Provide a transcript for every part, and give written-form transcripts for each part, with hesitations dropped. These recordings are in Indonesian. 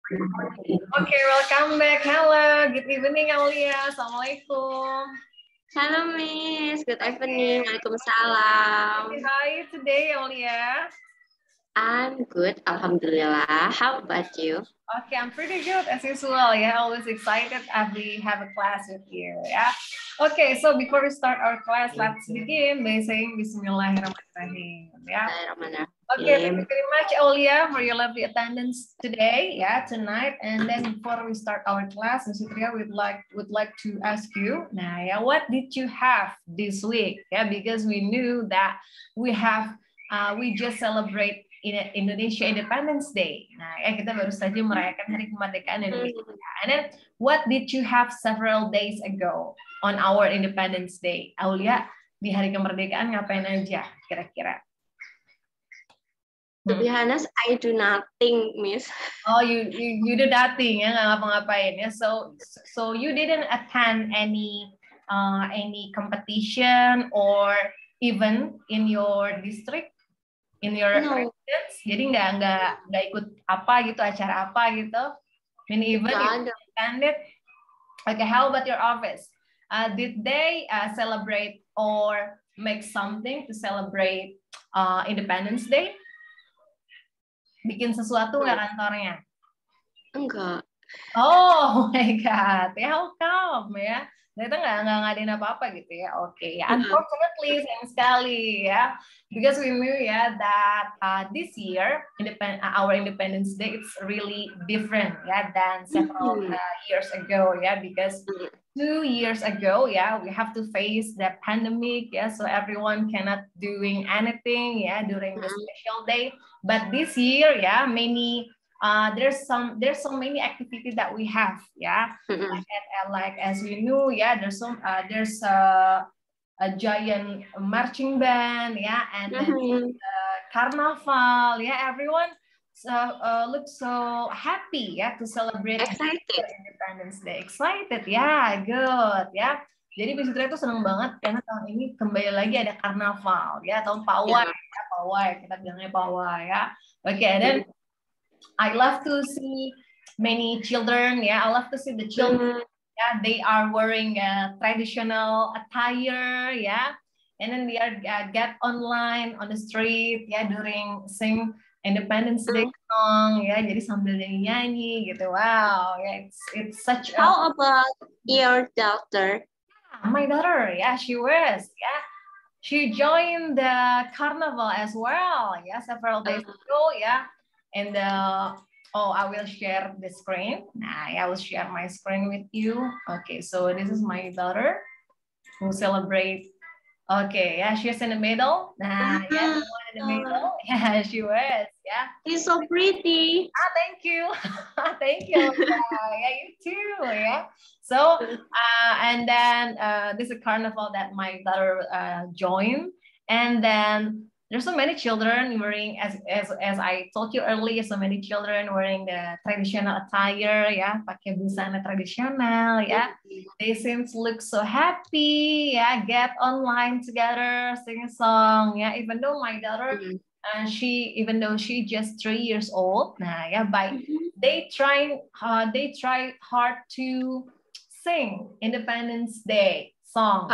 Okay, welcome back. Hello, good evening, Aulia. Assalamualaikum. Halo Miss, good evening. Waalaikumsalam. How are you today, Aulia? I'm good, Alhamdulillah. How about you? Okay, I'm pretty good as usual. Yeah, always excited as we have a class with you. Yeah. Okay, so before we start our class, let's begin by saying Bismillahirrahmanirrahim. Yeah. Okay, thank you very much, Aulia, for your lovely attendance today, tonight. And then before we start our class, Ms. Fitria would like to ask you, what did you have this week? Yeah, because we knew that we just celebrate Indonesia Independence Day. Kita baru saja merayakan Hari Kemerdekaan Indonesia. And then, what did you have several days ago on our Independence Day? Aulia, di Hari Kemerdekaan ngapain aja kira-kira? To be honest, I do nothing, Miss. Oh, you do nothing, ya, nggak ngapa-ngapain ya. So you didn't attend any competition or even in your district, in your residence. Jadi nggak ikut apa gitu, acara apa gitu. And even you attended. Okay, how about your office? Did they celebrate or make something to celebrate Independence Day? Bikin sesuatu nggak kantornya? Enggak. Oh my God, ya how come ya? Ternyata nggak ngadain apa-apa gitu ya? Oke, ya. Unfortunately, sayang sekali ya, because we knew that this year our Independence Day it's really different ya than several years ago ya, because 2 years ago we have to face the pandemic so everyone cannot doing anything during the special day. But this year many there's so many activities that we have like as we knew there's a giant marching band and then carnival everyone looks so happy to celebrate Independence Day. Excited good Jadi Miss Fitria itu senang banget karena tahun ini kembali lagi ada karnaval tahun pawai pawai kita bilangnya pawai Oke, dan I love to see many children I love to see the children they are wearing a traditional attire and then they are get online on the street during sing Independence Day song jadi sambil nyanyi gitu. Wow, it's such a... How about your daughter? My daughter, she was, she joined the carnival as well, several days ago, and I will share the screen. I will share my screen with you. Okay, so this is my daughter who celebrate. Okay, she's in the middle. The one in the middle. She was. She's so pretty. Thank you. Thank you. You too. So, and then this is a carnival that my daughter joined, and then there's so many children wearing, as I told you earlier, so many children wearing the traditional attire, pakai busana tradisional, They seem to look so happy, get online together, sing a song, Even though my daughter, even though she just 3 years old, they try hard to sing Independence Day song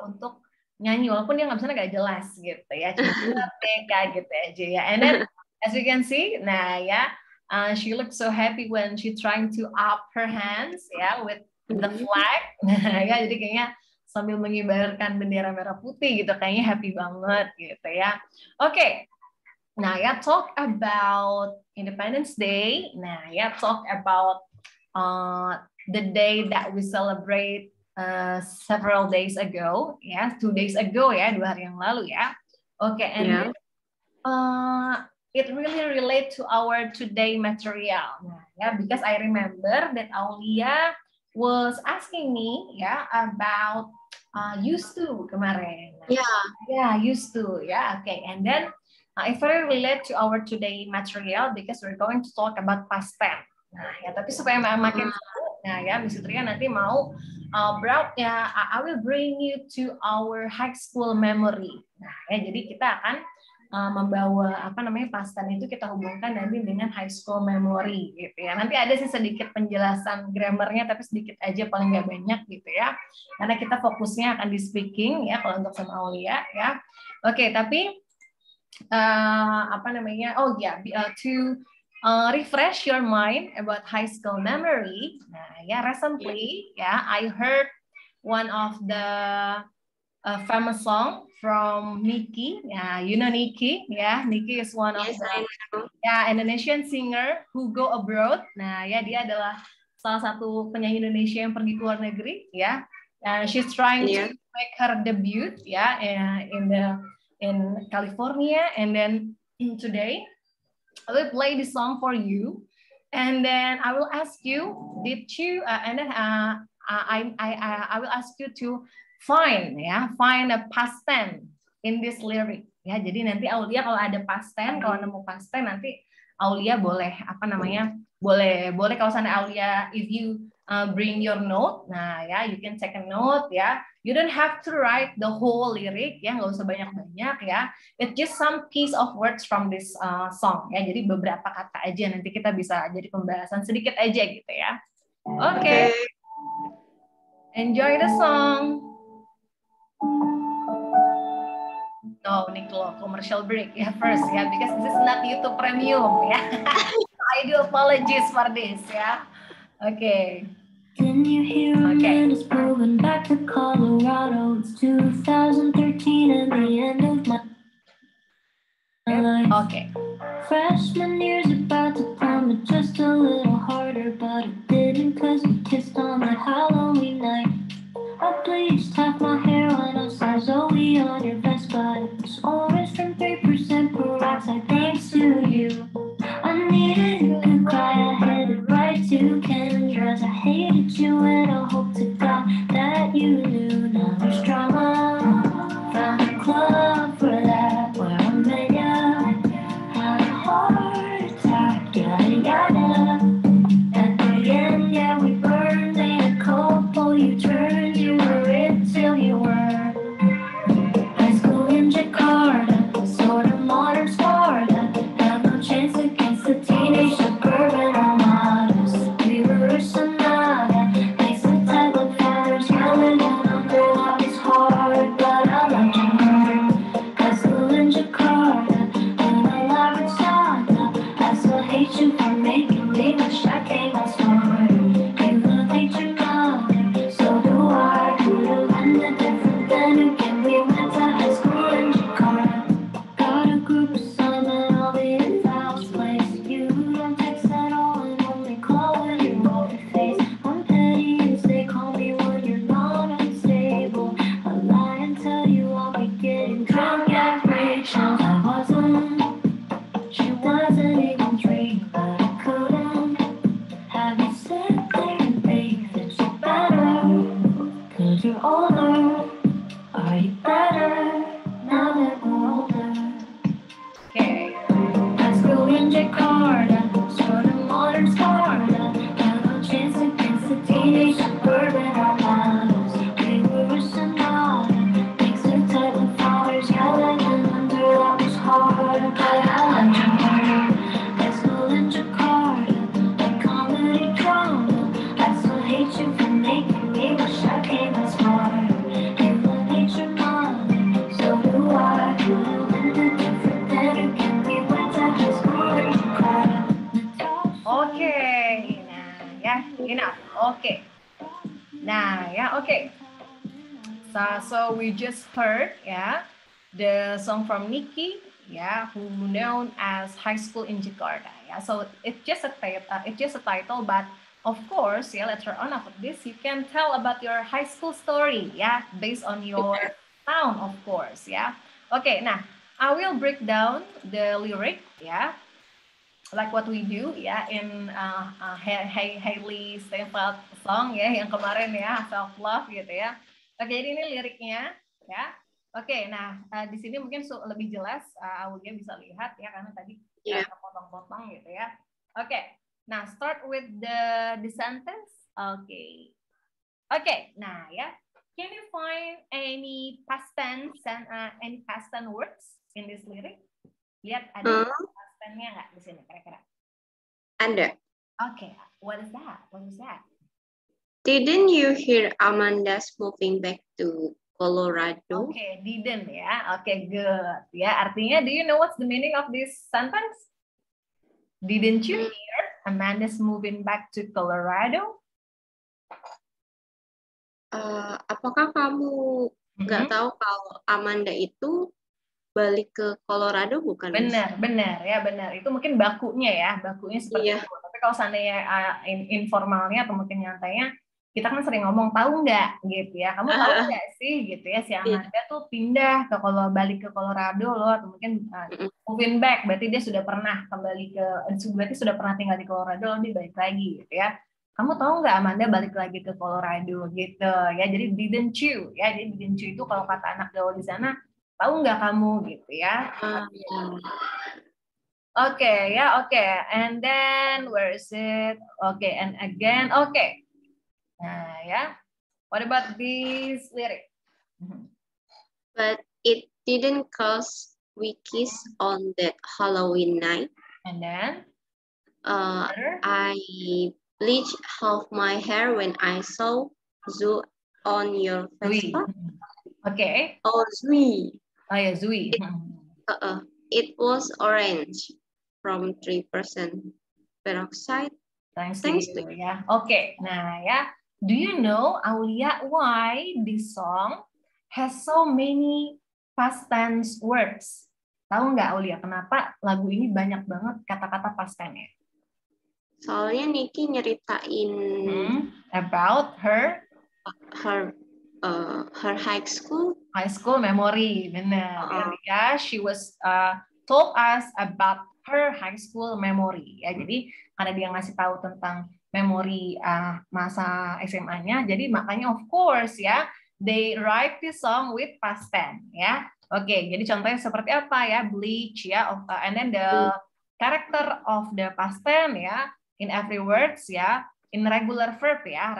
untuk nyanyi walaupun dia nggak bisa nggak jelas gitu cuma gitu aja and then as you can see she looks so happy when she trying to up her hands with the flag jadi kayaknya sambil mengibarkan bendera merah putih gitu kayaknya happy banget gitu Oke. Talk about Independence Day talk about the day that we celebrate several days ago, 2 days ago 2 hari yang lalu Okay, and it really relate to our today material, because I remember that Aulia was asking me about used to kemarin. Used to okay, and then it very relate to our today material because we're going to talk about past tense. Tapi supaya makin seru, Miss Fitria nanti mau I will bring you to our high school memory. Jadi kita akan membawa past tense itu kita hubungkan nanti dengan high school memory gitu ya. Nanti ada sih sedikit penjelasan grammarnya tapi sedikit aja paling nggak banyak gitu ya. Karena kita fokusnya akan di speaking ya kalau untuk sama Aulia ya. Oke, tapi to refresh your mind about high school memory. Nah, ya recently I heard one of the famous song from Nicki. Yeah, you know Nicki. Yeah, Nicki is one of the Indonesian singer who go abroad. Nah, ya dia adalah salah satu penyanyi Indonesia yang pergi ke luar negeri. Ya, she's trying to make her debut. Ya, in California. And then today I will play this song for you. And then I will ask you, I will ask you to find a past tense in this lyric ya. Jadi nanti Aulia kalau ada past tense, kalau nemu past tense nanti Aulia boleh boleh kalau sana Aulia, if you bring your note, nah ya you can take a note ya. You don't have to write the whole lyric ya, nggak usah banyak-banyak ya. It's just some piece of words from this song ya. Jadi beberapa kata aja, nanti kita bisa jadi pembahasan sedikit aja gitu ya. Oke. Enjoy the song. No, Nicolo, commercial break first because this is not YouTube Premium I do apologize for this Okay. Can you hear Amanda's moving back to Colorado? It's 2013 and the end of my life. Okay. Freshman year's about to come, just a little harder, but it didn't cause we kissed on that Halloween night. I bleached half my hair when I saw Zoe on your vest, but it was orange from 3% peroxide thanks to you. I needed a good cry, I headed right to Kendra's. I hated you and I hope to God that you knew. Now there's drama, found a club for that, where I met ya. Had a heart attack, yada yada. At the end, yeah, we burned, ain't a couple you turned. You were it till you were. High school in Jakarta, sort of modern Sparta. Had no chance against the teenage suburban armadas. We were Sonata, thanks to tight like feathers. Yelling and under that was hard, but I loved you hard. High school in Jakarta, an elaborate saga. I still hate you for making me wish I came out smarter. You love hate your mother, so do I. Could've ended different then again. We went to high school in Jakarta. Got a group assignment, I'll be at Val's place. You don't text at all and only call when you're off your face. I'm petty and say call me when you're not unstable. I lie and tell you I'll be getting drunk at Rachel's. I wasn't, she wasn't even dreaming, but I couldn't have you sit there and think that you're better. Cause you're older, are you better now that we're older? Okay. High school in Jakarta, sort of modern Sparta. Had no chance against the teenage suburban armadas. We were Sonata, thanks to tight with fathers. Yelling and under that was hard, but I loved you harder. High school in Jakarta, like comedy drama. I still hate you for making me wish I came out smarter. You love hate your mother, so do I. Could've ended different then again. We went to high school in Jakarta. Okay. Nah, ya, enough. Okay. Nah, ya, okay. So we just heard the song from Nicki, who known as High School in Jakarta. So it's just a title, but of course, later on after this, you can tell about your high school story, based on your town, of course, Okay, now I will break down the lyric, like what we do, in Hailey Steinfeld song, yang kemarin self love gitu ya. Oke, jadi ini liriknya, Oke, nah di sini mungkin lebih jelas, Aulia bisa lihat karena tadi potong-potong gitu ya. Oke. Now start with the sentence. Okay. Nah can you find any past tense and any past tense words in this lyric? Lihat ada past tense-nya nggak di sini kira-kira? Ada. Okay, what is that? What is that? Didn't you hear Amanda's moving back to Colorado? Okay, didn't ya. Okay, good. Ya, artinya do you know what's the meaning of this sentence? Didn't you hear Amanda's moving back to Colorado? Apakah kamu nggak tahu kalau Amanda itu balik ke Colorado bukan? Benar, benar ya, benar. Itu mungkin bakunya seperti Iya. itu. Tapi kalau seandainya informalnya atau mungkin nyantainya, kita kan sering ngomong tahu nggak gitu ya. Kamu tahu nggak sih gitu ya si Amanda tuh pindah ke balik ke Colorado loh, atau mungkin moving back, berarti dia sudah pernah kembali berarti sudah pernah tinggal di Colorado, dia balik lagi gitu ya. Kamu tahu nggak Amanda balik lagi ke Colorado gitu ya. Jadi didn't you ya. Jadi didn't you itu kalau kata anak gaul di sana, tahu nggak kamu gitu ya. Oke ya, oke. And then where is it? Oke, and again. Oke. Nah ya. What about this lyric? But it didn't cause we kiss on that Halloween night. And then I bleached half my hair when I saw Zoo on your Vespa. Okay. Oh, Zui. Oh ya, Zui. It was orange from 3% peroxide. Thanks to you. Ya. Oke. Nah ya, do you know Aulia why this song has so many past tense words? Tahu nggak Aulia kenapa lagu ini banyak banget kata-kata past tense-nya? Soalnya Niki nyeritain about her high school memory, benar. Ya, she was told us about her high school memory. Ya, jadi karena dia ngasih tahu tentang memori masa SMA-nya, jadi makanya of course ya, they write this song with past tense. Ya, oke. Jadi contohnya seperti apa ya? Bleach ya, and then the character of the past tense ya. In every words ya, in regular verb ya,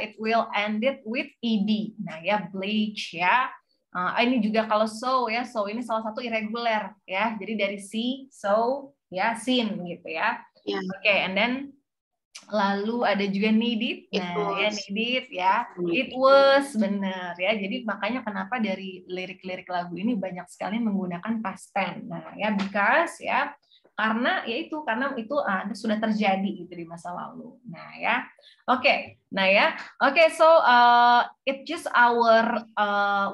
it will end it with ed. Nah ya, bleach ya. Ini juga kalau so ya, so ini salah satu irregular ya. Jadi dari see, so ya, seen gitu ya. Oke, and then lalu ada juga needed. Nah ya, needed ya. It was, benar ya. Jadi makanya kenapa dari lirik-lirik lagu ini banyak sekali menggunakan past tense. Nah ya, because ya, karena itu sudah terjadi gitu di masa lalu. Nah ya, oke. Nah ya, oke. So it's just our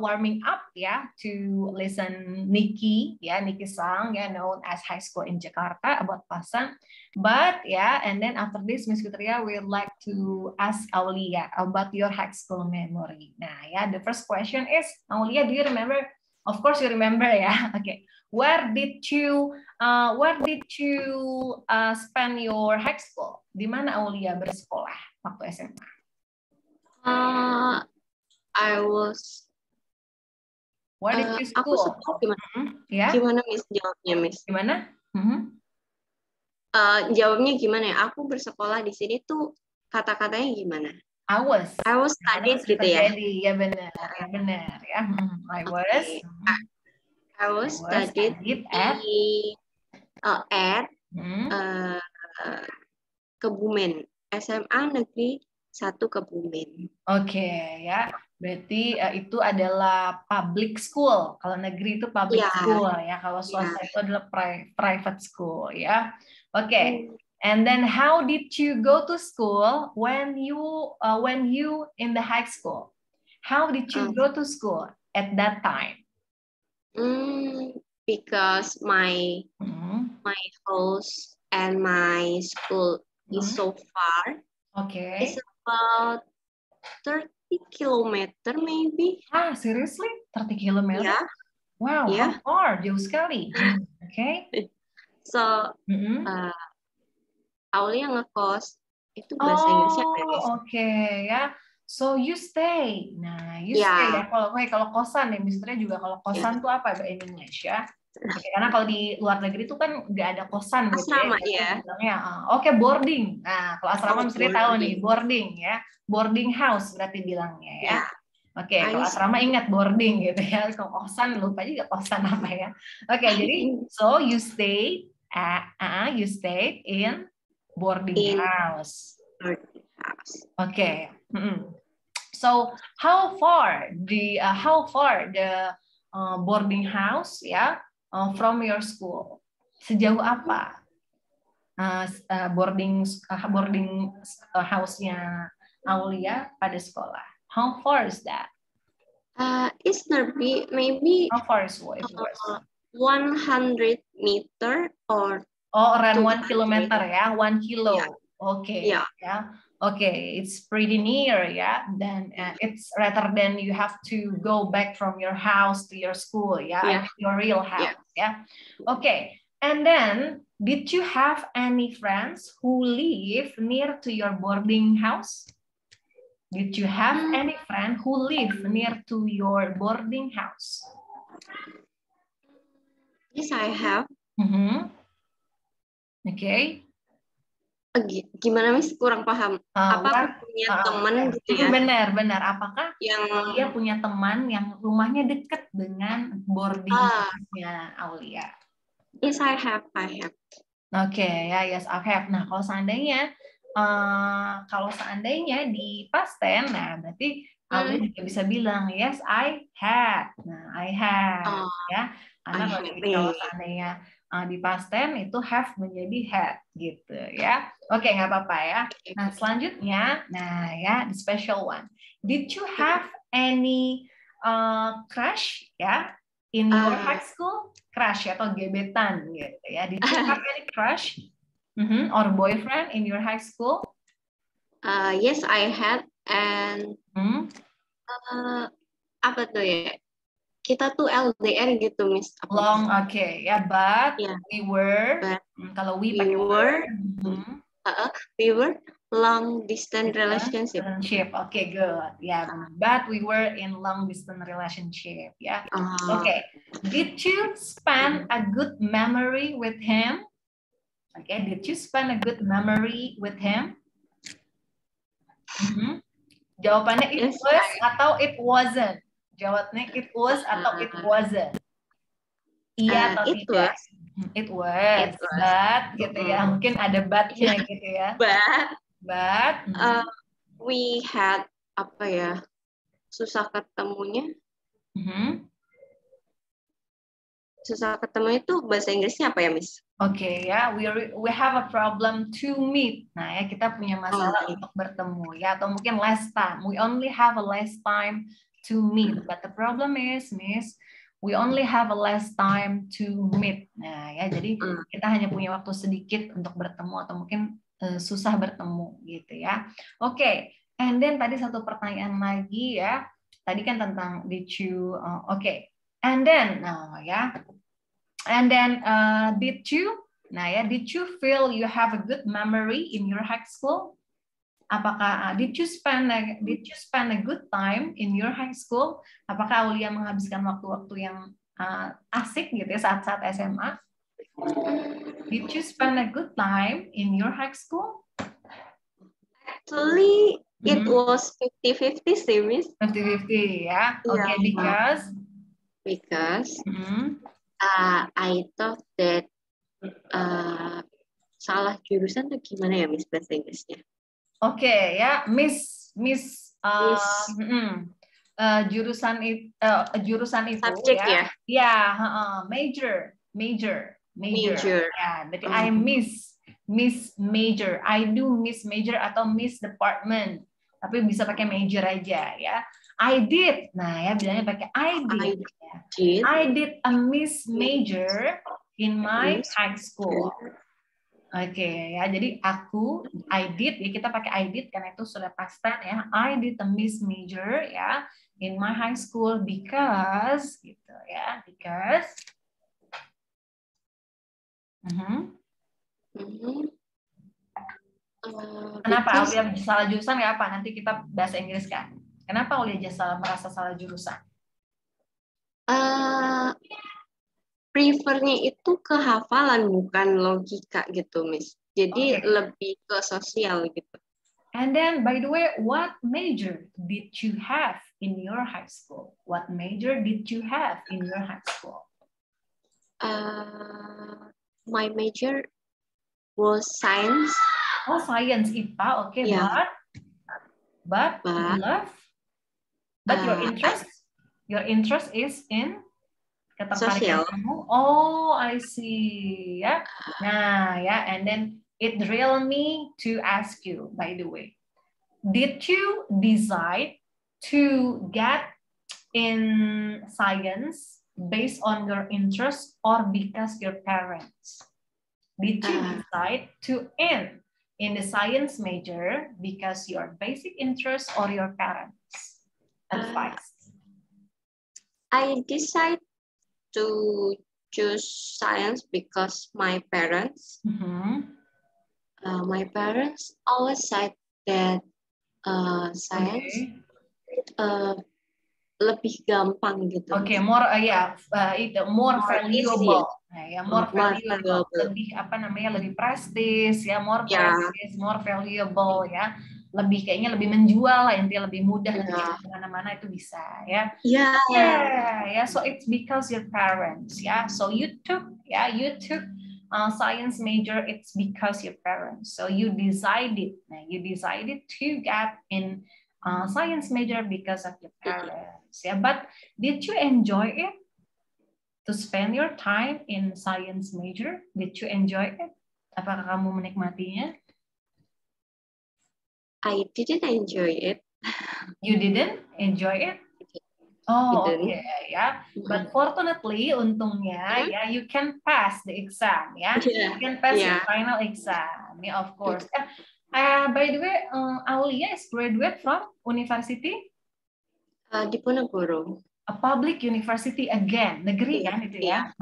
warming up ya to listen Niki song ya, known as High School in Jakarta about Pasang. But yeah, and then after this, Miss Fitria would like to ask Aulia about your high school memory. Nah ya, the first question is, Aulia, do you remember? Of course you remember ya. Okay. Where did you spend your high school? Di mana Aulia bersekolah waktu SMA? I was. Where did you school? Aku sekolah gimana? Ya. Gimana Miss jawabnya Miss? Gimana? Jawabnya gimana ya? Aku bersekolah di sini tuh kata-katanya gimana? I was studied gitu ya? Ya benar ya. I was studied at Kebumen, SMA Negeri 1 Kebumen. Oke ya, berarti itu adalah public school. Kalau negeri itu public school ya, kalau swasta itu adalah private school ya. Oke. And then how did you go to school when you in the high school? How did you go to school at that time? Because my house and my school is so far. Okay. It's about 30 kilometer maybe. Seriously? 30 kilometer? Yeah. Wow, how far? Jauh sekali. Okay. So, Aulia ngekos. Itu bahasa Inggrisnya apa ya? Oke ya. So you stay. Nah, you stay ya. Kalau kosan ya, misalnya juga kalau kosan tuh apa in English ya? Karena kalau di luar negeri itu kan nggak ada kosan gitu asrama, ya. Oke, boarding. Nah, kalau asrama misalnya tahu nih, boarding ya. Boarding house berarti bilangnya ya. Oke, kalau asrama ingat boarding gitu ya. Kalau kosan lupa juga kosan apa ya. Oke, jadi so you stayed in boarding house. Okay. So how far the boarding house ya from your school? Sejauh apa boarding house-nya Aulia pada sekolah? How far is that? It's maybe how far is it? 100 meter or around 1 kilometer ya, 1 kilo. Yeah. Okay. Yeah. Yeah. Okay, it's pretty near, yeah. Then it's rather than you have to go back from your house to your school, yeah, I mean your real house, yeah. Okay, and then did you have any friends who live near to your boarding house? Did you have any friend who live near to your boarding house? Yes, I have. Okay. Gimana Miss? Kurang paham. Apa aku punya teman gitu ya? Benar. Apakah dia punya teman yang rumahnya dekat dengan boarding house-nya Aulia? Yes, I have. Oke, ya, yes, I have. Nah, kalau seandainya di past tense, nah berarti Aulia juga bisa bilang yes, I had. Nah, I had, ya. Karena kalau seandainya di past tense itu have menjadi had gitu ya. Oke, nggak apa-apa ya. Nah, selanjutnya, nah ya, the special one. Did you have any crush ya in your high school? Crush atau gebetan gitu ya. Did you have any crush or boyfriend in your high school? Yes, I had, and apa tuh ya? Kita tuh LDR gitu, Miss. Long, okay, ya, but we were. Kalau we were long distance relationship. Okay, good. Yeah, but we were in long distance relationship. Yeah. Okay. Did you spend a good memory with him? Okay. Did you spend a good memory with him? Jawabannya it was atau it wasn't. Jawabnya it was atau it wasn't. Iya atau tidak? It was. But gitu ya. Mungkin ada but-nya gitu ya. But we had apa ya? Susah ketemunya. Susah ketemu itu bahasa Inggrisnya apa ya, Miss? Oke, ya, we have a problem to meet. Nah, ya, kita punya masalah untuk bertemu ya, atau mungkin less time. We only have a less time to meet. But the problem is, Miss, we only have a less time to meet. Nah, ya, jadi kita hanya punya waktu sedikit untuk bertemu atau mungkin susah bertemu gitu ya. Oke, and then tadi satu pertanyaan lagi ya. Tadi kan tentang did you and then ya. And then did you feel you have a good memory in your high school? Apakah did you spend a good time in your high school? Apakah Aulia menghabiskan waktu-waktu yang asik gitu ya saat-saat SMA? Did you spend a good time in your high school? Actually, it was 50-50 sih, Miss. 50-50 ya. Okay, because I thought that salah jurusan tuh gimana ya, Miss, bahasa Inggrisnya? Oke, ya, Miss jurusan itu subject ya. Ya, major. Ya, jadi I miss major. I do miss major atau miss department. Tapi bisa pakai major aja ya. I did. Nah, ya bilangnya pakai I did. I did a miss major in my high school. Oke, ya. Jadi I did ya, kita pakai I did karena itu sudah past tense ya. I did a miss major ya in my high school because gitu ya, because Kenapa Aulia salah jurusan nggak apa? Nanti kita bahasa Inggris kan. Kenapa Aulia merasa salah jurusan? Prefernya itu ke hafalan bukan logika gitu, Miss. Jadi lebih ke sosial gitu. And then, by the way, what major did you have in your high school? What major did you have in your high school? My major was science. Oh, science, IPA, okay, Yeah. but you love? But your interest is in ketertarikan Sosial. kamu. Oh, I see. Ya. Nah, ya, and then it drilled me to ask you, by the way, did you decide to get in science based on your interest or because your parents? Did you decide to end in the science major because your basic interest or your parents' advice? I decided to choose science because my parents always said that science lebih gampang gitu. Oke, more more valuable. Nah, ya, more valuable. Lebih apa namanya? Lebih prestis ya, more prestis, more valuable ya. Lebih kayaknya lebih menjual lah, intinya lebih mudah kemana-mana itu bisa ya. Yeah. So it's because your parents ya. So you took science major. It's because your parents. So you decided to get in science major because of your parents. Yeah, but did you enjoy it? To spend your time in science major? Did you enjoy it? Apakah kamu menikmatinya? I didn't enjoy it. You didn't enjoy it? Oh, okay, ya. But fortunately, untungnya, ya, you can pass the exam, ya. You can pass your final exam, ya, of course. By the way, Aulia is graduate from university? Diponegoro. A public university again, negeri kan itu ya.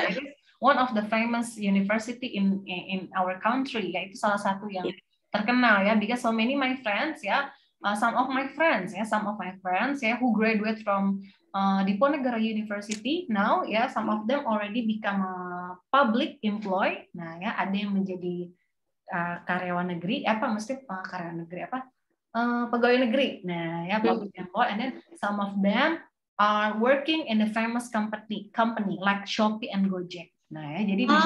It is one of the famous university in our country, ya. Itu salah satu yang terkenal ya, because so many my friends ya, some of my friends ya who graduate from Diponegoro University now ya, some of them already become a public employee. Nah ya, ada yang menjadi karyawan negeri karyawan negeri pegawai negeri. Nah ya, public employee, and then some of them are working in a famous company like Shopee and Gojek. Nah ya, jadi di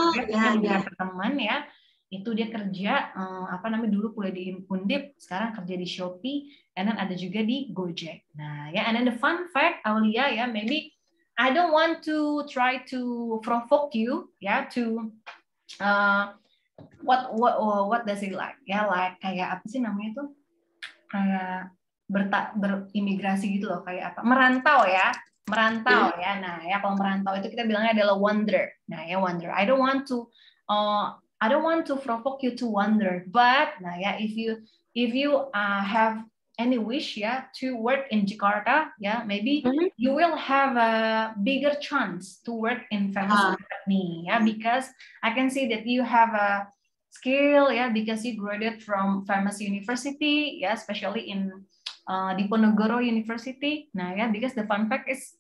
beberapa teman ya, itu dia kerja dulu kuliah di Undip, sekarang kerja di Shopee, and then ada juga di Gojek. Nah ya, and then the fun fact, Aulia ya, maybe I don't want to try to provoke you ya to what does it like ya, like kayak apa sih namanya itu, kayak berimigrasi gitu loh, kayak apa, merantau ya. Nah ya, kalau merantau itu kita bilangnya adalah wander. Nah ya, wander. I don't want to provoke you to wonder, but nah ya, if you have any wish ya to work in Jakarta ya, maybe you will have a bigger chance to work in famous company ya, because I can see that you have a skill ya, because you graduated from famous university ya, especially in Diponegoro University. Nah ya, because the fun fact is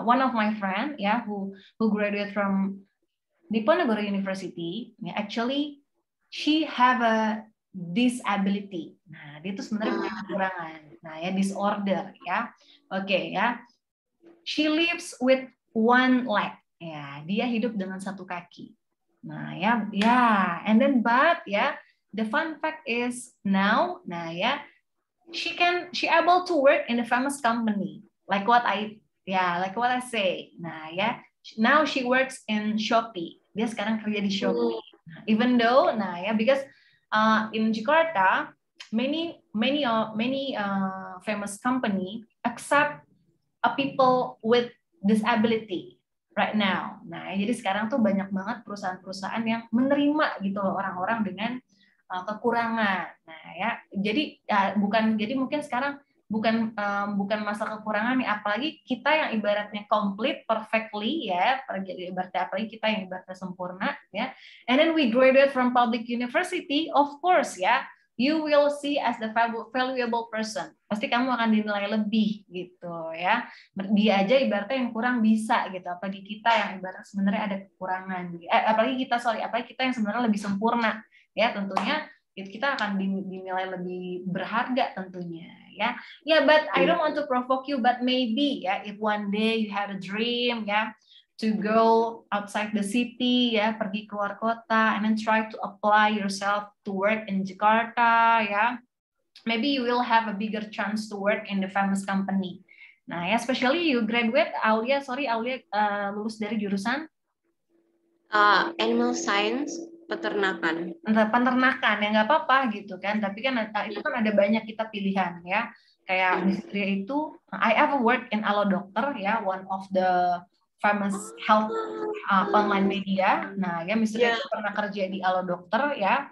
one of my friend ya who graduated from Diponegoro University, ya, actually she have a disability. Nah, dia tuh sebenarnya punya kekurangan. Nah, ya, disorder ya. Oke, ya. She lives with one leg. Ya, dia hidup dengan satu kaki. Nah, ya, and then but ya, the fun fact is now, nah ya, she able to work in a famous company. Like what I say. Nah, ya. Now she works in Shopee. Dia sekarang kerja di Shopee. Even though, nah ya, because in Jakarta, many famous company accept people with disability right now. Nah, jadi sekarang tuh banyak banget perusahaan-perusahaan yang menerima gitu loh orang-orang dengan kekurangan. Nah ya, jadi mungkin sekarang bukan masalah kekurangan nih, apalagi kita yang ibaratnya complete perfectly ya, apalagi kita yang ibaratnya sempurna ya, and then we graduate from public university, of course ya, you will see as the valuable person, pasti kamu akan dinilai lebih gitu ya, dia aja ibaratnya yang kurang bisa gitu, apalagi kita yang ibaratnya sebenarnya ada kekurangan, apalagi kita yang sebenarnya lebih sempurna ya, tentunya kita akan dinilai lebih berharga tentunya ya. Ya, but I don't want to provoke you, but maybe ya, if one day you have a dream ya, to go outside the city ya, pergi keluar kota, and then try to apply yourself to work in Jakarta ya, maybe you will have a bigger chance to work in the famous company. Nah ya, especially you graduate, Aulia lulus dari jurusan Animal science, peternakan. Peternakan ya, nggak apa-apa gitu kan, tapi kan itu kan ada banyak kita pilihan ya, kayak Miss Tria itu, I ever work in Alo Dokter ya, one of the famous health online media. Nah ya, Miss Tria itu pernah kerja di Alo Dokter ya,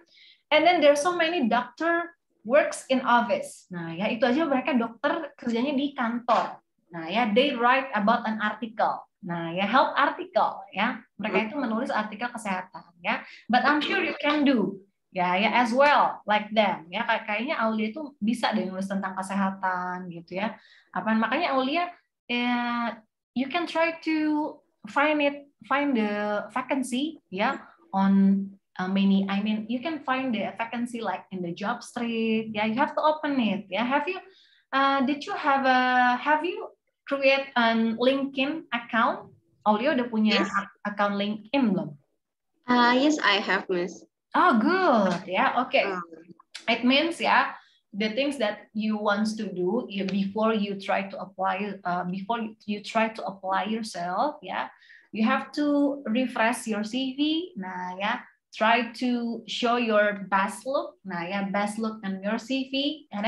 and then there's so many doctor works in office. Nah ya, itu aja mereka dokter kerjanya di kantor. Nah ya, they write about an article. Nah ya, health article ya, mereka itu menulis artikel kesehatan ya, but I'm sure you can do ya as well like them ya. Kayaknya Aulia itu bisa deh nulis tentang kesehatan gitu ya. Makanya Aulia you can try to find the vacancy ya on many, I mean you can find the vacancy like in the job street ya, you have to open it ya. Have you create an LinkedIn account? Aulia udah punya account LinkedIn belum? Yes, I have, Miss. Oh, good. Yeah, okay. It means the things that you want to do before you try to apply yourself, you have to refresh your CV. Nah, try to show your best look. Nah, best look on your CV, and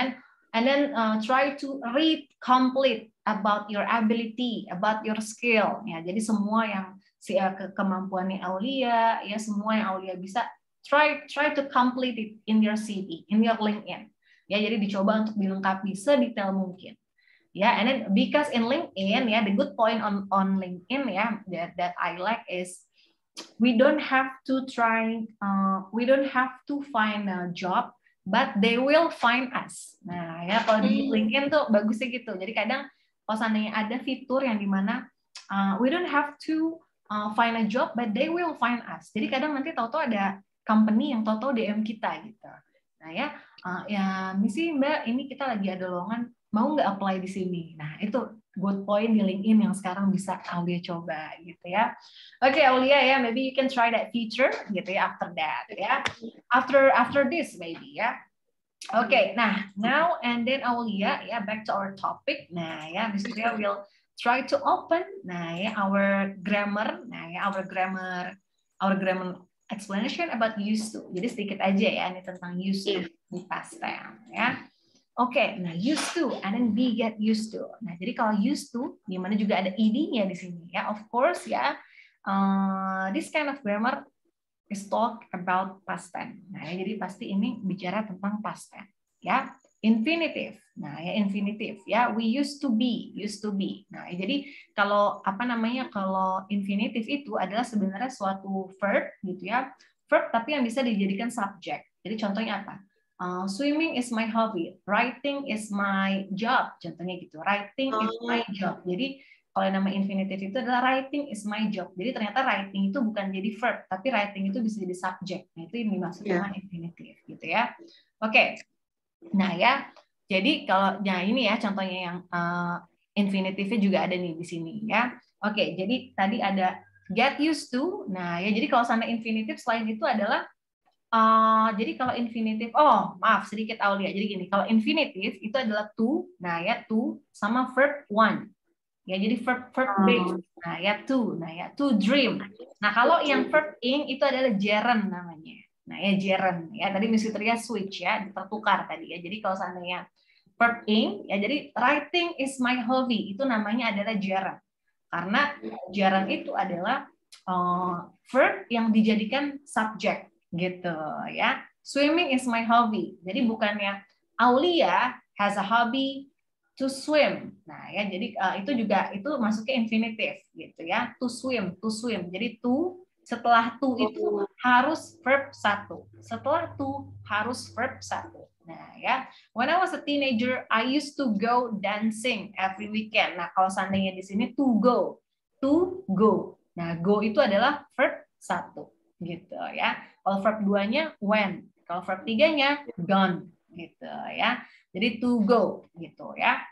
then try to read complete about your ability, about your skill. Ya, jadi semua yang kemampuannya Aulia, ya semua yang Aulia bisa, try to complete it in your CV, in your LinkedIn. Ya, jadi dicoba untuk dilengkapi sedetail mungkin. Ya, and then because in LinkedIn ya, the good point on LinkedIn ya that I like is we don't have to find a job, but they will find us. Nah, ya kalau di LinkedIn tuh bagusnya gitu. Jadi kadang kalau seandainya ada fitur yang dimana we don't have to find a job, but they will find us. Jadi kadang nanti tahu-tahu ada company yang tahu-tahu DM kita gitu. Nah ya, misi Mbak, ini kita lagi ada lowongan, mau nggak apply di sini? Nah itu good point di LinkedIn yang sekarang bisa Aulia coba gitu ya. Oke, Aulia ya, maybe you can try that feature gitu ya after that ya. After this maybe ya. Oke, nah now and then Aulia ya, back to our topic. Nah ya, Miss Tria will try to open our grammar. Our grammar explanation about used to. Jadi sedikit aja ya ini tentang used to di past tense ya. Oke, nah used to and then we get used to. Nah, jadi kalau used to di mana juga ada ed-nya di sini ya. Of course ya. This kind of grammar is talk about past tense. Nah, jadi pasti ini bicara tentang past tense ya. Infinitive. Nah, ya infinitive ya. We used to be. Nah, jadi kalau kalau infinitive itu adalah sebenarnya suatu verb gitu ya. Verb tapi yang bisa dijadikan subject. Jadi contohnya apa? Swimming is my hobby. Writing is my job. Contohnya gitu. Writing is my job. Jadi kalau nama infinitive itu adalah writing is my job. Jadi ternyata writing itu bukan jadi verb, tapi writing itu bisa jadi subject. Nah, itu yang dimaksud dengan infinitive gitu ya. Oke. Nah ya, jadi kalau ini ya contohnya yang infinitive-nya juga ada nih di sini ya. Oke, jadi tadi ada get used to. Nah ya, jadi kalau sana infinitive selain itu adalah jadi kalau infinitive, maaf sedikit Aulia. Jadi gini, kalau infinitive itu adalah to, nah ya to sama verb one. Ya jadi verb base. Nah ya to dream. Nah kalau yang verb ing itu adalah gerund namanya. Nah ya gerund ya, tadi Miss Fitria switch ya, tertukar tadi ya. Jadi kalau seandainya verb ing ya, jadi writing is my hobby itu namanya adalah gerund. Karena gerund itu adalah verb yang dijadikan subject gitu ya. Swimming is my hobby. Jadi bukannya Aulia has a hobby to swim. Nah, ya jadi itu masuknya infinitive gitu ya. To swim. Jadi to setelah to itu harus verb satu. Setelah to harus verb satu. Nah, ya. When I was a teenager, I used to go dancing every weekend. Nah, kalau seandainya di sini to go. Nah, go itu adalah verb satu gitu ya. Kalau verb 2-nya when. Kalau verb 3-nya gone gitu ya. Jadi to go gitu ya.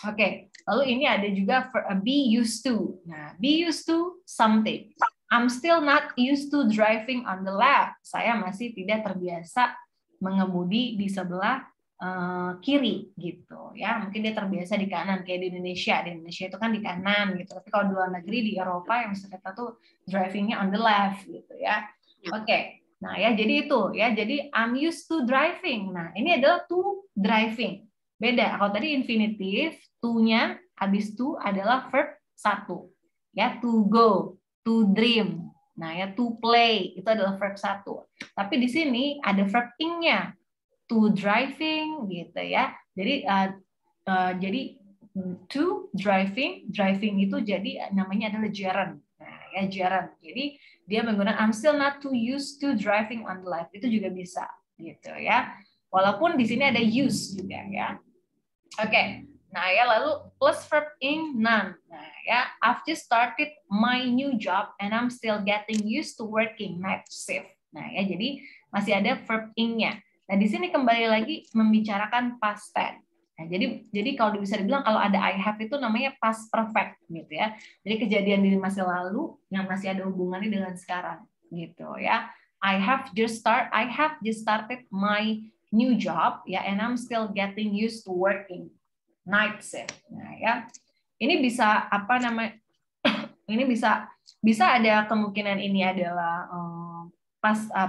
Oke, lalu ini ada juga be used to. Nah, be used to something. I'm still not used to driving on the left. Saya masih tidak terbiasa mengemudi di sebelah kiri gitu ya. Mungkin dia terbiasa di kanan kayak di Indonesia. Di Indonesia itu kan di kanan gitu. Tapi kalau di luar negeri di Eropa yang kita tuh drivingnya on the left gitu ya. Oke. Nah, ya jadi itu ya. Jadi I'm used to driving. Nah, ini adalah to driving. Beda. Kalau tadi infinitif, to-nya habis to adalah verb 1. Ya, to go, to dream. Nah, ya to play itu adalah verb 1. Tapi di sini ada verb ing-nya. To driving gitu ya. Jadi jadi to driving itu jadi namanya adalah gerund. Nah, ya gerund. Jadi dia menggunakan I'm still not too used to driving on the left. Itu juga bisa gitu ya. Walaupun di sini ada use juga ya. Oke. Nah, ya lalu plus verb ing none. Nah, ya I've just started my new job and I'm still getting used to working night shift. Nah, ya jadi masih ada verb ing-nya. Nah, di sini kembali lagi membicarakan past tense. Nah, jadi kalau bisa dibilang kalau ada I have itu namanya past perfect gitu ya. Jadi kejadian di masa lalu yang masih ada hubungannya dengan sekarang gitu ya. I have just started my new job ya, and I'm still getting used to working night shift. Nah, ya. Ini bisa apa namanya? Ini bisa ada kemungkinan ini adalah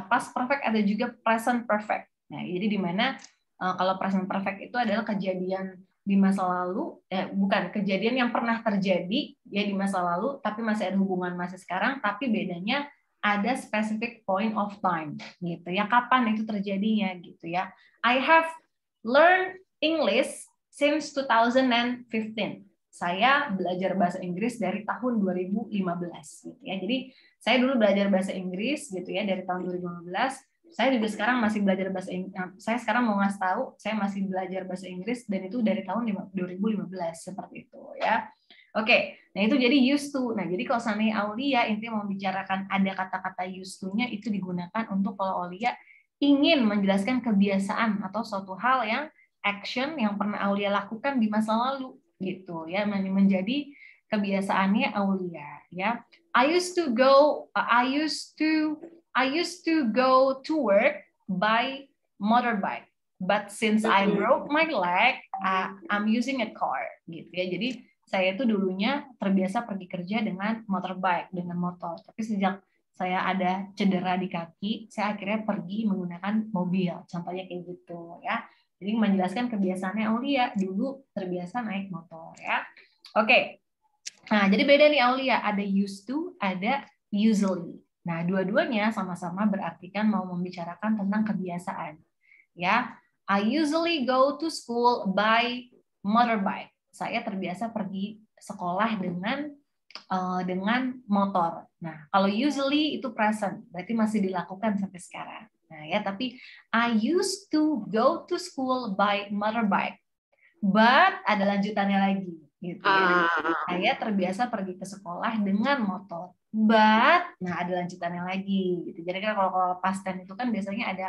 past perfect ada juga present perfect. Nah, jadi di mana kalau present perfect itu adalah kejadian di masa lalu, bukan kejadian yang pernah terjadi ya di masa lalu, tapi masih ada hubungan masa sekarang, tapi bedanya ada specific point of time, gitu ya. Kapan itu terjadinya, gitu ya. I have learned English since 2015. Saya belajar bahasa Inggris dari tahun 2015, gitu ya. Jadi saya dulu belajar bahasa Inggris, gitu ya, dari tahun 2015. Saya juga sekarang masih belajar bahasa Inggris. Saya sekarang mau ngasih tahu, saya masih belajar bahasa Inggris dan itu dari tahun 2015 seperti itu ya. Oke, nah itu jadi used to. Nah, jadi kalau seandainya Aulia intinya membicarakan ada kata-kata used to-nya itu digunakan untuk kalau Aulia ingin menjelaskan kebiasaan atau suatu hal yang action yang pernah Aulia lakukan di masa lalu gitu ya, menjadi kebiasaannya Aulia ya. I used to go to work by motorbike, but since I broke my leg, I'm using a car gitu ya. Jadi saya itu dulunya terbiasa pergi kerja dengan motorbike, dengan motor. Tapi sejak saya ada cedera di kaki, saya akhirnya pergi menggunakan mobil. Contohnya kayak gitu ya. Jadi menjelaskan kebiasaannya Aulia dulu terbiasa naik motor ya. Oke. Nah, jadi beda nih Aulia, ada used to, ada usually. Nah, dua-duanya sama-sama berartikan mau membicarakan tentang kebiasaan. Ya, I usually go to school by motorbike. Saya terbiasa pergi sekolah dengan motor. Nah, kalau usually itu present, berarti masih dilakukan sampai sekarang. Nah, ya, tapi I used to go to school by motorbike. But ada lanjutannya lagi, gitu ya. Saya terbiasa pergi ke sekolah dengan motor. But, nah ada lanjutannya lagi, gitu. Jadi kan kalau past tense itu kan biasanya ada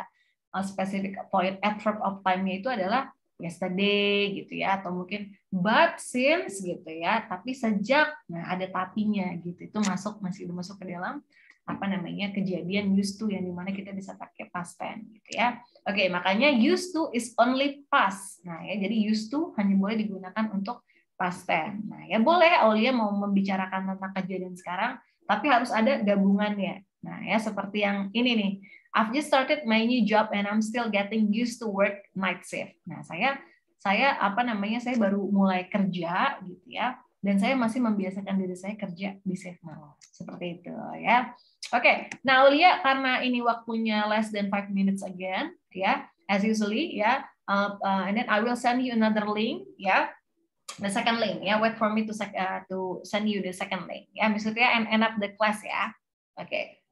specific point, adverb of time-nya itu adalah yesterday, gitu ya, atau mungkin but since, gitu ya. Tapi sejak, nah ada tapinya, gitu. Itu masih masuk ke dalam apa namanya kejadian used to yang dimana kita bisa pakai past tense gitu ya. Oke, makanya used to is only past. Nah ya, jadi used to hanya boleh digunakan untuk past tense. Nah ya boleh Aulia mau membicarakan tentang kejadian sekarang, tapi harus ada gabungannya. Nah ya seperti yang ini nih. I've just started my new job and I'm still getting used to work night shift. Nah saya saya baru mulai kerja gitu ya. Dan saya masih membiasakan diri saya kerja di shift malam. Seperti itu ya. Oke, nah Aulia karena ini waktunya less than 5 minutes again, ya, as usually, ya, and then I will send you another link, ya, the second link, ya, wait for me to send you the second link, ya, maksudnya end up the class, ya, oke.